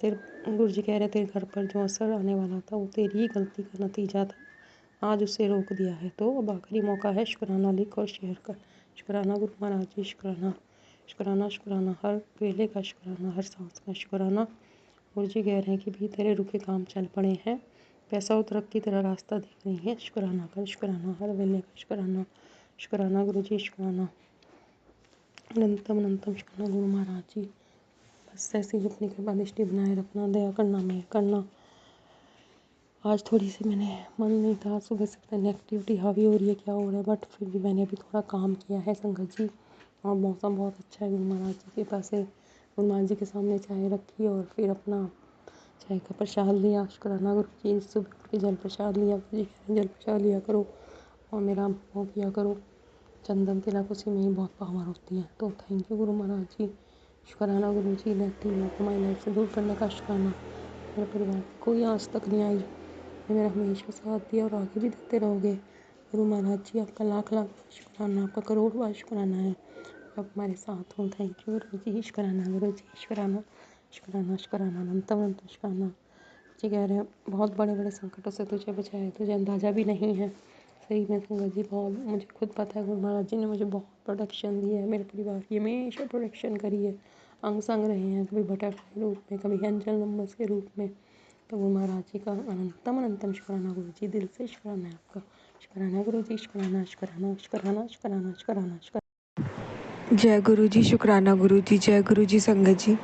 तेरे गुरु जी कह रहे तेरे घर पर जो असर आने वाला था वो तेरी ही गलती का नतीजा था, आज उसे रोक दिया है, तो अब आखिरी मौका है, शुक्राना लिख और शेयर कर। शुक्राना गुरु महाराज जी, शुक्राना शुक्राना शुक्राना, हर वेले का शुक्राना, हर सांस का शुक्राना। गुरु जी कह रहे हैं कि भी तेरे रुके काम चल पड़े हैं, पैसा और तरक्की तेरा रास्ता देख रही है। शुक्राना कर, शुक्राना हर वेले का शुक्राना। शुक्राना गुरु जी, शुक्राना अनंतम अनंतम शुक्राना गुरु महाराज जी। बस ऐसी ही अपनी कृपा दृष्टि बनाए रखना, दया करना, मेहर करना। आज थोड़ी सी मैंने मन नहीं था, सुबह से पता नेगेटिविटी हावी हो रही है, क्या हो रहा है, बट फिर भी मैंने अभी थोड़ा काम किया है संगत जी। और मौसम बहुत अच्छा है, गुरु महाराज जी के पास है, गुरु महाराज जी के सामने चाय रखी और फिर अपना चाय का प्रसाद लिया। शुक्राना गुरु जी, सुबह उठ के जल प्रसाद लिया। गुरु जी कह रहे हैं जल प्रसाद लिया करो और मेरा वो किया करो, चंदन तिलक उसी में ही बहुत पावर होती है। तो थैंक यू गुरु महाराज जी, शुक्राना गुरु जी। नेगेटिव को हमारी लाइफ से दूर करने का शुक्राना। मेरे परिवार में कोई आज तक नहीं आई, मेरा हमेशा साथ दिया और आगे भी देते रहोगे। गुरु महाराज जी आपका लाख लाख शुक्राना, आपका करोड़ बार शुक्राना है, आप हमारे साथ हो। थैंक यू गुरु जी, शुक्राना गुरु जी, शुक्राना शुक्राना शुक्राना अनंतम अनंत शुक्राना। जी कह रहे हैं बहुत बड़े बड़े संकटों से तुझे बचाया, तुझे अंदाज़ा भी नहीं है। सही में संगत जी, बहुत मुझे खुद पता है, गुरु महाराज जी ने मुझे बहुत प्रोटेक्शन दी है, मेरे परिवार की हमेशा प्रोटेक्शन करी है, अंग संग रहे हैं, कभी बटरफ्लाई रूप में, कभी एंजल नंबर्स के रूप में। तो गुरु महाराज जी का अनंतम अनंतम शुक्राना गुरु जी, दिल से शुक्राना है आपका। शुक्राना गुरु जी, शुक्राना शुक्राना शुक्राना शुक्राना शुक्राना शुक्राना। जय गुरु जी, शुक्राना गुरु जी, जय गुरु जी। संगत जी,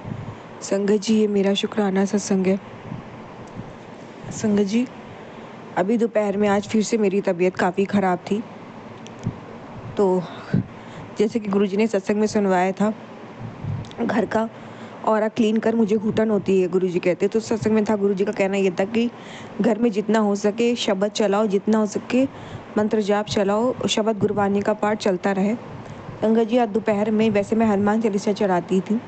संगत जी ये मेरा शुक्राना सत्संग है। संगत जी अभी दोपहर में आज फिर से मेरी तबीयत काफ़ी ख़राब थी, तो जैसे कि गुरुजी ने सत्संग में सुनवाया था, घर का और क्लीन कर मुझे घुटन होती है, गुरुजी कहते। तो सत्संग में था, गुरुजी का कहना ये था कि घर में जितना हो सके शब्द चलाओ, जितना हो सके मंत्र जाप चलाओ, शब्द गुरबानी का पाठ चलता रहे। संगत जी आज दोपहर में, वैसे मैं हनुमान चालीसा चलाती थी,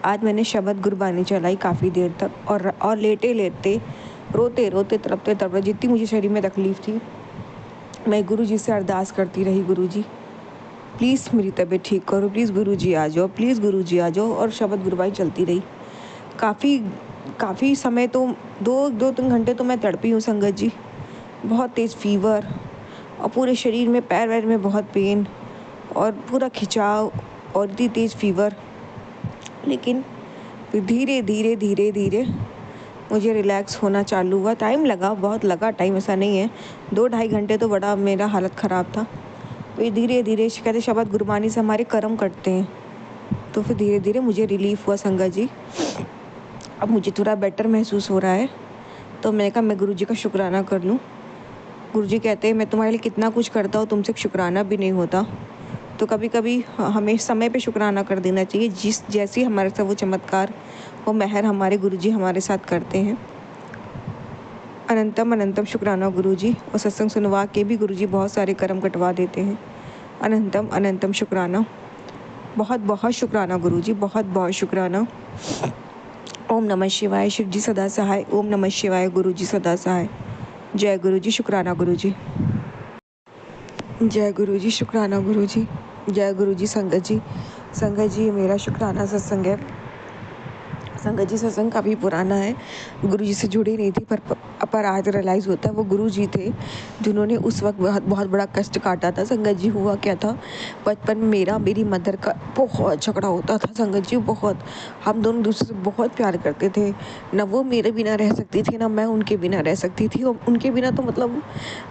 आज मैंने शब्द गुरबानी चलाई काफ़ी देर तक, और लेटे लेटे रोते रोते तड़पते तड़पते जितनी मुझे शरीर में तकलीफ़ थी, मैं गुरुजी से अरदास करती रही, गुरुजी प्लीज़ मेरी तबीयत ठीक करो, प्लीज़ गुरुजी आ जाओ, प्लीज़ गुरुजी आ जाओ, और शब्द गुरबानी चलती रही। काफ़ी समय तो 2-3 घंटे तो मैं तड़पी हूँ संगत जी। बहुत तेज़ फीवर और पूरे शरीर में, पैर वैर में बहुत पेन और पूरा खिंचाव और इतनी तेज़ फीवर। लेकिन फिर धीरे धीरे धीरे धीरे मुझे रिलैक्स होना चालू हुआ। टाइम लगा, बहुत लगा टाइम, ऐसा नहीं है, 2-2.5 घंटे तो बड़ा मेरा हालत ख़राब था। तो ये धीरे धीरे कहते शब्द गुरबानी से हमारे कर्म कटते हैं, तो फिर धीरे धीरे मुझे रिलीफ हुआ संगत जी। अब मुझे थोड़ा बेटर महसूस हो रहा है, तो मैंने कहा मैं गुरुजी का शुक्राना कर लूँ। गुरुजी कहते हैं मैं तुम्हारे लिए कितना कुछ करता हूँ, तुमसे शुक्राना भी नहीं होता। तो कभी कभी हमें समय पे शुक्राना कर देना चाहिए, जैसी हमारे साथ वो चमत्कार, वो मेहर हमारे गुरुजी हमारे साथ करते हैं। अनंतम अनंतम शुक्राना गुरुजी। और सत्संग सुनवा के भी गुरुजी बहुत सारे कर्म कटवा देते हैं। अनंतम अनंतम शुक्राना, बहुत बहुत शुक्राना गुरुजी, बहुत बहुत शुक्राना। ओम नमः शिवाय, शिव जी सदा सहाय। ओम नमः शिवाय, गुरुजी सदा सहाय। जय गुरुजी, शुक्राना गुरुजी। जय गुरुजी, शुक्राना गुरुजी। जय गुरुजी। संगत जी, संगत जी मेरा शुक्राना सत्संग है। संगत जी सत्संग काफ़ी पुराना है, गुरुजी से जुड़ी नहीं थी, पर आज रियलाइज़ होता है वो गुरुजी थे जिन्होंने उस वक्त बहुत बड़ा कष्ट काटा था। संगत जी हुआ क्या था, बचपन में मेरी मदर का बहुत झगड़ा होता था संगत जी, बहुत। हम दोनों दूसरे से बहुत प्यार करते थे, ना वो मेरे बिना रह सकती थी, ना मैं उनके बिना रह सकती थी। और उनके बिना तो मतलब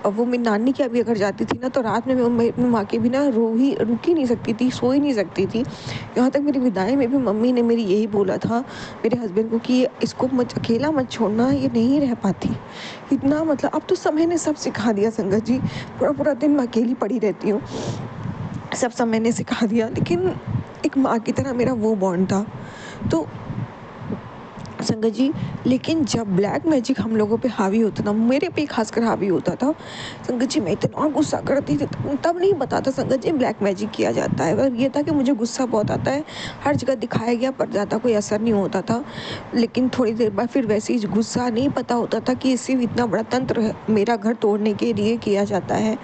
वो मेरी नानी के अभी अगर जाती थी ना, तो रात में मैं अपनी माँ के बिना रुक ही नहीं सकती थी, सो ही नहीं सकती थी। यहाँ तक मेरी विदाई में भी मम्मी ने मेरी यही बोला था मेरे हस्बैंड को कि इसको मत अकेला मत छोड़ना, ये नहीं रह पाती। इतना मतलब अब तो समय ने सब सिखा दिया संगत जी, पूरा दिन मैं अकेली पड़ी रहती हूँ, सब समय ने सिखा दिया। लेकिन एक माँ की तरह मेरा वो बॉन्ड था। तो संगत जी, लेकिन जब ब्लैक मैजिक हम लोगों पे हावी होता था, मेरे पे खासकर हावी होता था संगत जी, मैं इतना गुस्सा करती थी, तब नहीं पता था संगत जी ब्लैक मैजिक किया जाता है। और ये था कि मुझे गुस्सा बहुत आता है, हर जगह दिखाया गया पर ज़्यादा कोई असर नहीं होता था। लेकिन थोड़ी देर बाद फिर वैसे ही गुस्सा, नहीं पता होता था कि इससे भी इतना बड़ा तंत्र है, मेरा घर तोड़ने के लिए किया जाता है।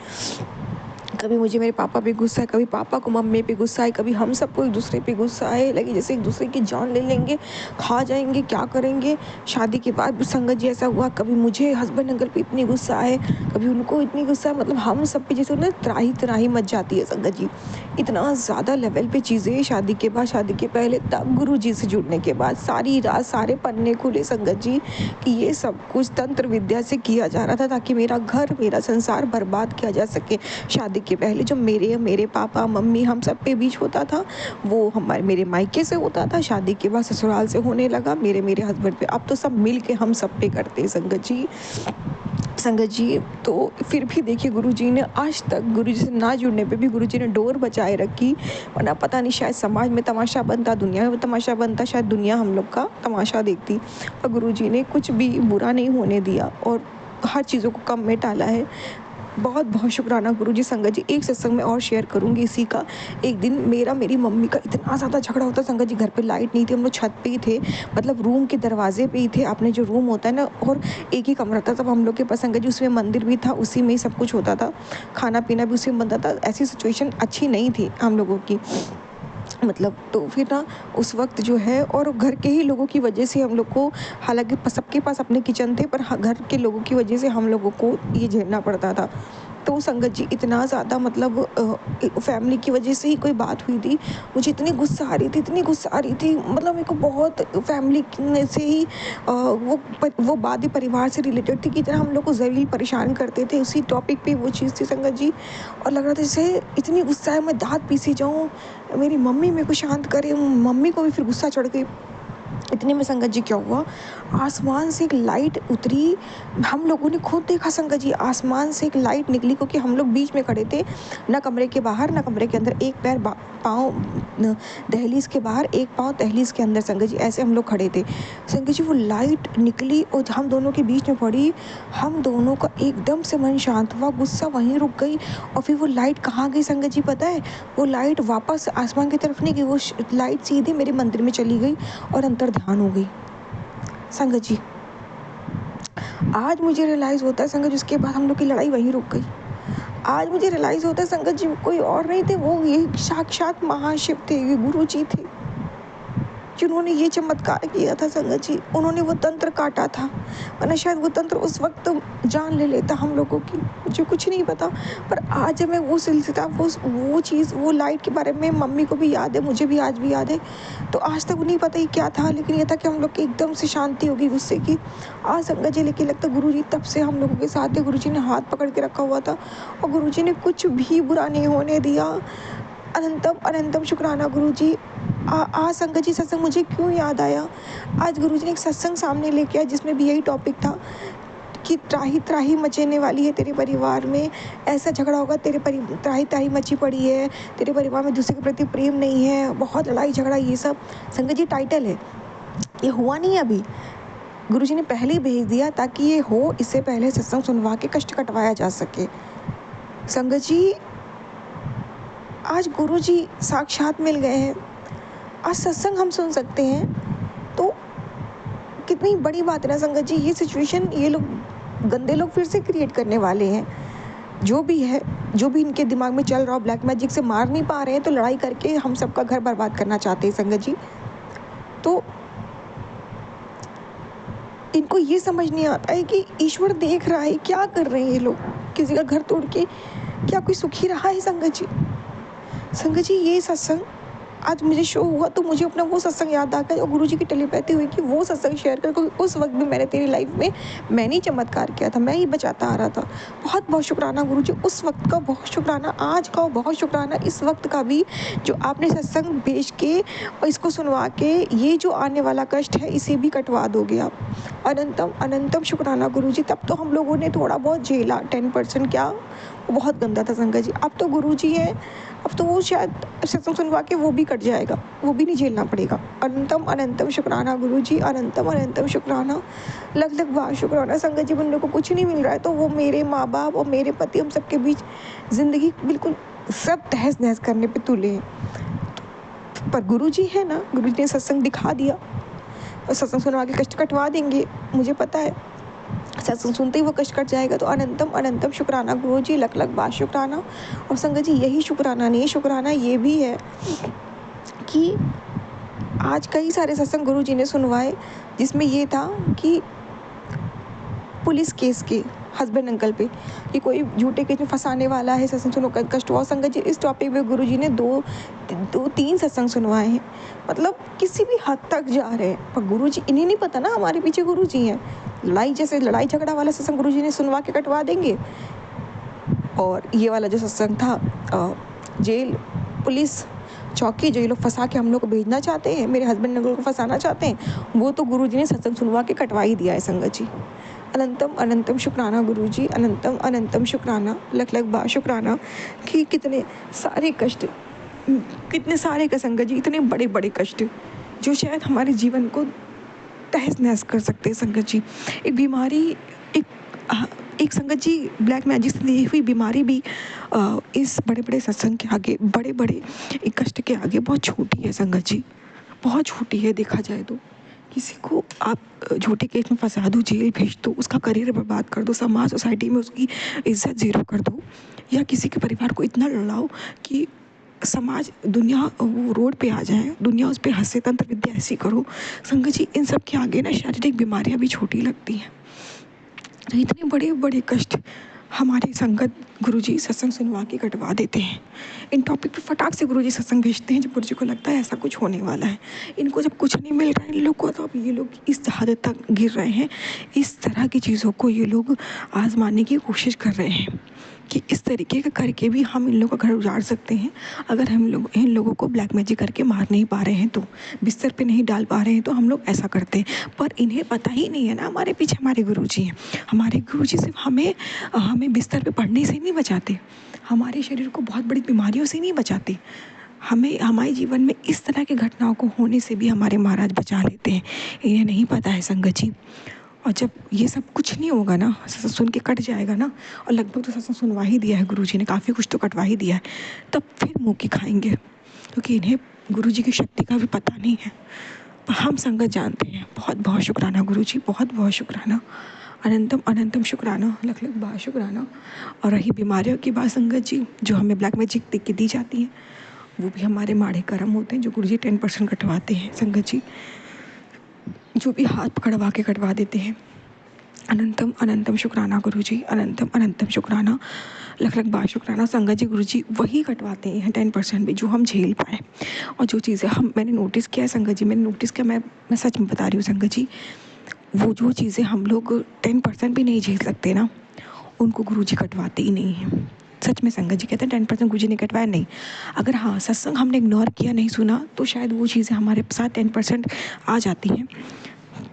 कभी मुझे मेरे पापा पे गुस्सा है, कभी पापा को मम्मी पे गुस्सा है, कभी हम सबको एक दूसरे पे गुस्सा है, लगे जैसे एक दूसरे की जान ले लेंगे, खा जाएंगे, क्या करेंगे। शादी के बाद भी संगत जी ऐसा हुआ, कभी मुझे हस्बैंड अंकल पे इतनी गुस्सा है, कभी उनको इतनी गुस्सा है, मतलब हम सब पे जैसे ना त्राही त्राही मच जाती है संगत जी। इतना ज़्यादा लेवल पे चीज़ें शादी के बाद, शादी के पहले, तब गुरु जी से जुड़ने के बाद सारी रात सारे पन्ने खुले संगत जी कि ये सब कुछ तंत्र विद्या से किया जा रहा था ताकि मेरा घर, मेरा संसार बर्बाद किया जा सके। शादी के पहले जो मेरे पापा मम्मी हम सब पे बीच होता था, वो हमारे मेरे मायके से होता था, शादी के बाद ससुराल से होने लगा मेरे हस्बैंड पे। अब तो सब मिल के हम सब पे करते हैं संगत जी। तो फिर भी देखिए गुरुजी ने आज तक, गुरुजी से ना जुड़ने पे भी गुरुजी ने डोर बचाए रखी, वरना पता नहीं शायद समाज में तमाशा बनता, दुनिया में तमाशा बनता, शायद दुनिया हम लोग का तमाशा देखती। पर गुरुजी ने कुछ भी बुरा नहीं होने दिया और हर चीज़ों को कम में टाला है। बहुत बहुत शुक्राना गुरुजी। संगत जी एक सत्संग में और शेयर करूंगी इसी का। एक दिन मेरी मम्मी का इतना ज़्यादा झगड़ा होता संगत जी, घर पे लाइट नहीं थी, हम लोग छत पे ही थे, मतलब रूम के दरवाजे पे ही थे, अपने जो रूम होता है ना, और एक ही कमरा था तब हम लोग के पास संगत जी, उसमें मंदिर भी था, उसी में ही सब कुछ होता था, खाना पीना भी उसी में बनता था। ऐसी सिचुएशन अच्छी नहीं थी हम लोगों की, मतलब। तो फिर ना उस वक्त जो है, और घर के ही लोगों की वजह से हम लोग को, हालांकि सबके पास अपने किचन थे, पर घर के लोगों की वजह से हम लोगों को ये झेलना पड़ता था। तो संगत जी इतना ज़्यादा, मतलब फैमिली की वजह से ही कोई बात हुई थी, मुझे इतनी गुस्सा आ रही थी, इतनी गुस्सा आ रही थी, मतलब मेरे को बहुत फैमिली से ही वो बात ही परिवार से रिलेटेड थी कि इतना हम लोग को ज़लील परेशान करते थे, उसी टॉपिक पे वो चीज़ थी संगत जी। और लग रहा था जैसे इतनी गुस्सा है, मैं दाँत पीसी जाऊँ, मेरी मम्मी मेरे को शांत करे, मम्मी को भी फिर गुस्सा चढ़ गई। इतने में संगत जी क्या हुआ, आसमान से एक लाइट उतरी, हम लोगों ने खुद देखा संगत जी, आसमान से एक लाइट निकली, क्योंकि हम लोग बीच में खड़े थे, ना कमरे के बाहर ना कमरे के अंदर, एक पैर पाँव दहलीज के बाहर, एक पाँव दहलीज के अंदर संगत जी, ऐसे हम लोग खड़े थे संगत जी। वो लाइट निकली और हम दोनों के बीच में पड़ी, हम दोनों का एकदम से मन शांत हुआ, गुस्सा वहीं रुक गई। और फिर वो लाइट कहाँ गई संगत जी पता है, वो लाइट वापस आसमान की तरफ नहीं गई, वो लाइट सीधे मेरे मंदिर में चली गई और अंतर ध्यान हो गई संगत जी। आज मुझे रियलाइज़ होता है संगत जी, उसके बाद हम लोग की लड़ाई वहीं रुक गई। आज मुझे रियलाइज़ होता है संगत जी, कोई और नहीं थे, वो ये साक्षात महाशिव थे, ये गुरु जी थे, जिन्होंने ये चमत्कार किया था संगत जी। उन्होंने वो तंत्र काटा था, वरना शायद वो तंत्र उस वक्त जान ले लेता हम लोगों की, मुझे कुछ नहीं पता। पर आज मैं वो सिलसिला, वो चीज़, वो लाइट के बारे में मम्मी को भी याद है, मुझे भी आज भी याद है। तो आज तक नहीं पता ही क्या था, लेकिन ये था कि हम लोग की एकदम से शांति होगी गुस्से की। आज संगत जी लेकिन लगता गुरु जी तब से हम लोगों के साथ थे, गुरु जी ने हाथ पकड़ के रखा हुआ था और गुरु जी ने कुछ भी बुरा नहीं होने दिया। अनंतम अनंतम शुक्राना गुरु जी। आज संगत जी सत्संग मुझे क्यों याद आया, आज गुरु जी ने एक सत्संग सामने लेके आया जिसमें भी यही टॉपिक था कि त्राही त्राही मचेने वाली है तेरे परिवार में, ऐसा झगड़ा होगा, तेरे त्राही त्राही मची पड़ी है, तेरे परिवार में दूसरे के प्रति प्रेम नहीं है, बहुत लड़ाई झगड़ा, ये सब संगत जी टाइटल है, ये हुआ नहीं अभी, गुरुजी ने पहले ही भेज दिया ताकि ये हो, इससे पहले सत्संग सुनवा के कष्ट कटवाया जा सके। संगत जी आज गुरुजी साक्षात मिल गए हैं, आज सत्संग हम सुन सकते हैं, तो कितनी बड़ी बात है ना संगत जी। ये सिचुएशन ये लोग गंदे लोग फिर से क्रिएट करने वाले हैं, जो भी है, जो भी इनके दिमाग में चल रहा हो, ब्लैक मैजिक से मार नहीं पा रहे हैं तो लड़ाई करके हम सबका घर बर्बाद करना चाहते हैं संगत जी। तो इनको ये समझ नहीं आता है कि ईश्वर देख रहा है, क्या कर रहे हैं ये लोग, किसी का घर तोड़ के क्या कोई सुखी रहा है संगत जी। संगत जी ये सत्संग आज मुझे शो हुआ तो मुझे अपना वो सत्संग याद आ गया और गुरुजी की टेलीपैथी हुई कि वो सत्संग शेयर कर, क्योंकि उस वक्त भी मैंने तेरी लाइफ में मैंने ही चमत्कार किया था, मैं ही बचाता आ रहा था। बहुत बहुत शुक्राना गुरुजी, उस वक्त का बहुत शुक्राना, आज का बहुत शुक्राना, इस वक्त का भी, जो आपने सत्संग भेज के और इसको सुनवा के ये जो आने वाला कष्ट है इसे भी कटवा दोगे आप। अनंतम अनंतम शुक्राना गुरुजी। तब तो हम लोगों ने थोड़ा बहुत झेला, 10% क्या वो बहुत गंदा था संगत जी। अब तो गुरुजी हैं, अब तो वो शायद सत्संग सुनवा के वो भी कट जाएगा, वो भी नहीं झेलना पड़ेगा। अनंतम अनंतम शुक्राना गुरुजी, अनंतम अनंतम शुक्राना, लख लख बार शुक्राना संगत जी। बंदे को कुछ नहीं मिल रहा है तो वो मेरे माँ बाप और मेरे पति, हम सबके बीच ज़िंदगी बिल्कुल सब तहस नहस करने पे तुले हैं। पर गुरुजी है ना, गुरुजी ने सत्संग दिखा दिया और सत्संग सुनवा के कष्ट कटवा देंगे, मुझे पता है। सत्संग सुनते ही वो कष्ट कट जाएगा। तो अनंतम अनंतम शुक्राना गुरुजी, लख लख बार शुक्राना। और संगत जी यही शुक्राना नहीं, शुक्राना ये भी है कि आज कई सारे सत्संग गुरुजी ने सुनवाए जिसमें ये था कि पुलिस केस के हस्बैंड अंकल पे कि कोई झूठे केस में फंसाने वाला है, सत्संग सुनो कष्ट हुआ। संगत जी इस टॉपिक पे गुरुजी ने दो तीन सत्संग सुनवाए हैं, मतलब किसी भी हद तक जा रहे हैं। पर गुरुजी, इन्हें नहीं पता ना हमारे पीछे गुरुजी हैं। लड़ाई झगड़ा वाला सत्संग गुरुजी ने सुनवा के कटवा देंगे, और ये वाला जो सत्संग था जेल पुलिस चौकी, जो ये लोग फंसा के हम लोग को भेजना चाहते हैं, मेरे हस्बैंड अंकल को फंसाना चाहते हैं, वो तो गुरुजी ने सत्संग सुनवा के कटवा ही दिया है संगत जी। अनंतम अनंतम शुक्राना गुरुजी, अनंतम अनंतम शुक्राना, लख लख बार शुक्राना कि कितने सारे कष्ट, कितने सारे का संगत जी, इतने बड़े बड़े कष्ट जो शायद हमारे जीवन को तहस नहस कर सकते हैं संगत जी। एक बीमारी, एक संगत जी ब्लैक मैजिक से दी हुई बीमारी भी इस बड़े बड़े सत्संग के आगे, बड़े बड़े कष्ट के आगे बहुत छोटी है संगत जी, बहुत छोटी है। देखा जाए तो किसी को आप झूठे केस में फंसा दो, जेल भेज दो, उसका करियर बर्बाद कर दो, समाज सोसाइटी में उसकी इज्जत ज़ीरो कर दो, या किसी के परिवार को इतना लड़ाओ कि समाज दुनिया वो रोड पे आ जाए, दुनिया उस पर हंसे, तंत्र विद्या ऐसी करो संगत जी। इन सब के आगे ना शारीरिक बीमारियां भी छोटी लगती हैं। तो इतने बड़े बड़े कष्ट हमारे संगत गुरुजी सत्संग सुनवा के कटवा देते हैं। इन टॉपिक पे फटाक से गुरुजी सत्संग भेजते हैं जब गुरुजी को लगता है ऐसा कुछ होने वाला है। इनको जब कुछ नहीं मिल रहा है इन लोग को, तो अब ये लोग इस हद तक गिर रहे हैं, इस तरह की चीज़ों को ये लोग आजमाने की कोशिश कर रहे हैं कि इस तरीके का करके भी हम इन लोगों का घर उजाड़ सकते हैं। अगर हम लोग इन लोगों को ब्लैक मैजिक करके मार नहीं पा रहे हैं, तो बिस्तर पे नहीं डाल पा रहे हैं, तो हम लोग ऐसा करते हैं। पर इन्हें पता ही नहीं है ना हमारे पीछे हमारे गुरुजी हैं। हमारे गुरुजी सिर्फ हमें बिस्तर पे पड़ने से नहीं बचाते, हमारे शरीर को बहुत बड़ी बीमारियों से नहीं बचाते, हमें हमारे जीवन में इस तरह की घटनाओं को होने से भी हमारे महाराज बचा लेते हैं। इन्हें नहीं पता है संगत जी। और जब ये सब कुछ नहीं होगा ना, सत्संग सुन के कट जाएगा ना, और लगभग तो सत्संग सुनवा ही दिया है गुरुजी ने, काफ़ी कुछ तो कटवा ही दिया है, तब फिर मुँह की खाएंगे, क्योंकि इन्हें गुरुजी की शक्ति का भी पता नहीं है। पर हम संगत जानते हैं। बहुत बहुत शुक्राना गुरुजी, बहुत बहुत शुक्राना, अनंतम अनंतम शुक्राना, लख लख बार शुक्राना। और रही बीमारियों की बात संगत जी, जो हमें ब्लैक मैजिक देख के दी जाती हैं, वो भी हमारे माड़े कर्म होते हैं जो गुरुजी 10% कटवाते हैं संगत जी, जो भी हाथ पकड़वा के कटवा देते हैं। अनंतम अनंतम शुक्राना गुरुजी, अनंतम अनंतम शुक्राना, लख लख बार शुक्राना संगत जी। गुरुजी वही कटवाते हैं 10% भी जो हम झेल पाए। और जो चीज़ें मैंने नोटिस किया है संगत जी, मैंने नोटिस किया, मैं सच में बता रही हूँ संगत जी, वो जो चीज़ें हम लोग 10% भी नहीं झेल सकते ना, उनको गुरुजी कटवाते ही नहीं हैं। सच में संगत जी कहते हैं 10% गुरुजी ने कटवाया नहीं। अगर हाँ सत्संग हमने इग्नोर किया, नहीं सुना, तो शायद वो चीज़ें हमारे साथ 10% आ जाती हैं,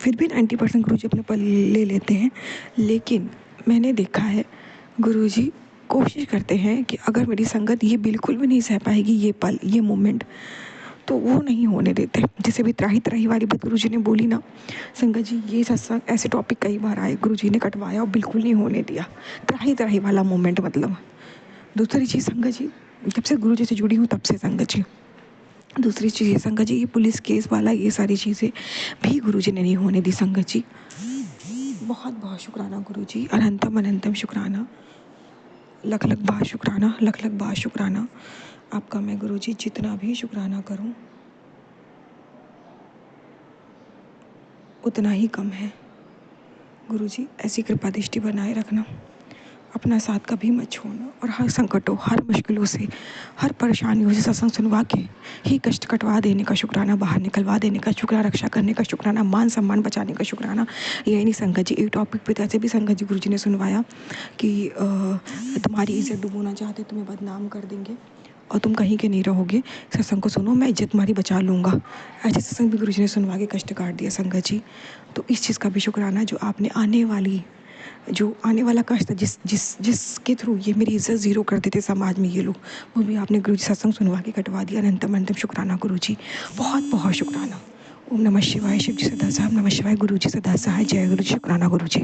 फिर भी 90% गुरुजी अपने पल ले लेते हैं। लेकिन मैंने देखा है गुरुजी कोशिश करते हैं कि अगर मेरी संगत ये बिल्कुल भी नहीं सह पाएगी, ये पल, ये मोमेंट, तो वो नहीं होने देते। जैसे भी त्राही त्राही वाली बात गुरुजी ने बोली ना संगत जी, ये सत्संग ऐसे टॉपिक कई बार आए, गुरुजी ने कटवाया और बिल्कुल नहीं होने दिया, त्राही त्राही वाला मोमेंट। मतलब दूसरी चीज़ संगत जी, जब से गुरुजी से जुड़ी हूँ तब से संगत जी, दूसरी चीज़ ये संगत जी, ये पुलिस केस वाला, ये सारी चीज़ें भी गुरुजी ने नहीं होने दी संगत जी। बहुत बहुत शुक्राना गुरुजी, अनंतम अनंतम शुक्राना, लख लख बार शुक्राना, लख लख बार शुक्राना। आपका मैं गुरुजी जितना भी शुक्राना करूं उतना ही कम है। गुरुजी ऐसी कृपा दृष्टि बनाए रखना, अपना साथ कभी मत छोड़ना, और हर संकटों, हर मुश्किलों से, हर परेशानियों से सत्संग सुनवा के ही कष्ट कटवा देने का शुक्राना, बाहर निकलवा देने का शुक्राना, रक्षा करने का शुक्राना, मान सम्मान बचाने का शुक्राना। यही नहीं संगत जी, एक टॉपिक पे ऐसे भी संगत जी गुरुजी ने सुनवाया कि तुम्हारी इज्जत डुबोना चाहते, तुम्हें बदनाम कर देंगे और तुम कहीं के नहीं रहोगे, सत्संग को सुनो, मैं इज्जत तुम्हारी बचा लूँगा। ऐसे सत्संग भी गुरुजी ने सुनवा के कष्ट काट दिया संगत जी। तो इस चीज़ का भी शुक्राना जो आपने आने वाली जो आने वाला कष्ट था, जिसके थ्रू ये मेरी इज्जत ज़ीरो करते थे समाज में ये लोग, वो भी आपने गुरु जी सत्संग सुनवा के कटवा दिया। अनंतम अनंतम शुक्राना गुरु जी, बहुत बहुत शुक्राना। ओम नमः शिवाय। शिव जी सदा साहब नमः शिवाय। गुरु जी सदा सहाय। जय गुरु जी। शुक्राना गुरु जी।